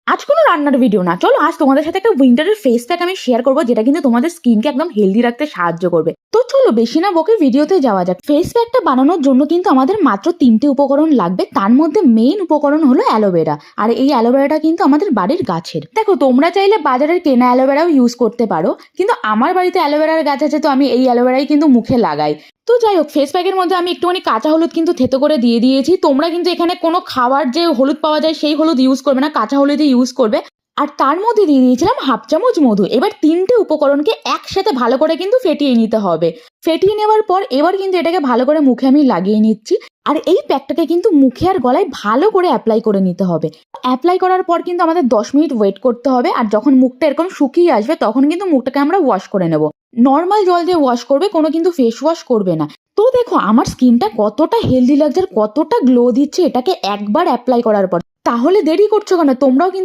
আজ কোনো রান্নার ভিডিও না, চলো আজ তোমাদের সাথে একটা উইন্টারের ফেস প্যাক আমি শেয়ার করবো, যেটা কিন্তু তোমাদের স্কিনকে একদম হেলদি রাখতে সাহায্য করবে। তো চলো বেশি না বকে ভিডিওতে যাওয়া যাক। ফেস প্যাকটা বানানোর জন্য কিন্তু আমাদের মাত্র 3টে উপকরণ লাগবে। তার মধ্যে মেইন উপকরণ হলো অ্যালোভেরা। আর এই অ্যালোভেরাটা কিন্তু আমাদের বাড়ির গাছের। দেখো, তোমরা চাইলে বাজারের কেনা অ্যালোভেরাও ইউজ করতে পারো, কিন্তু আমার বাড়িতে অ্যালোভেরার গাছ আছে, তো আমি এই অ্যালোভেরাই কিন্তু মুখে লাগাই। তো যাই হোক, ফেস প্যাকের মধ্যে আমি একটুখানি কাঁচা হলুদ কিন্তু থেতো করে দিয়ে দিয়েছি। তোমরা কিন্তু এখানে কোনো খাওয়ার যে হলুদ পাওয়া যায় সেই হলুদ ইউজ করবে না, কাঁচা হলুদই ইউজ করবে। আর তার মধ্যে দিয়ে দিয়েছিলাম 1/2 চামচ মধু। এবার 3টে উপকরণকে একসাথে ভালো করে কিন্তু ফেটিয়ে নিতে হবে। ফেটিয়ে নেওয়ার পর এবার কিন্তু এটাকে ভালো করে মুখে আমি লাগিয়ে নিচ্ছি। আর এই প্যাকটাকে কিন্তু মুখে আর গলায় ভালো করে অ্যাপ্লাই করে নিতে হবে। অ্যাপ্লাই করার পর কিন্তু আমাদের 10 মিনিট ওয়েট করতে হবে। আর যখন মুখটা এরকম শুকিয়ে আসবে তখন কিন্তু মুখটাকে আমরা ওয়াশ করে নেব। নর্মাল জল দিয়ে ওয়াশ করবে, কোনো কিন্তু ফেস ওয়াশ করবে না। তো দেখো আমার স্কিনটা কতটা হেলদি লাগছে আর কতটা গ্লো দিচ্ছে এটাকে একবার অ্যাপ্লাই করার পর। তাহলে দেরি করছো কেন? তোমরাও কিন্তু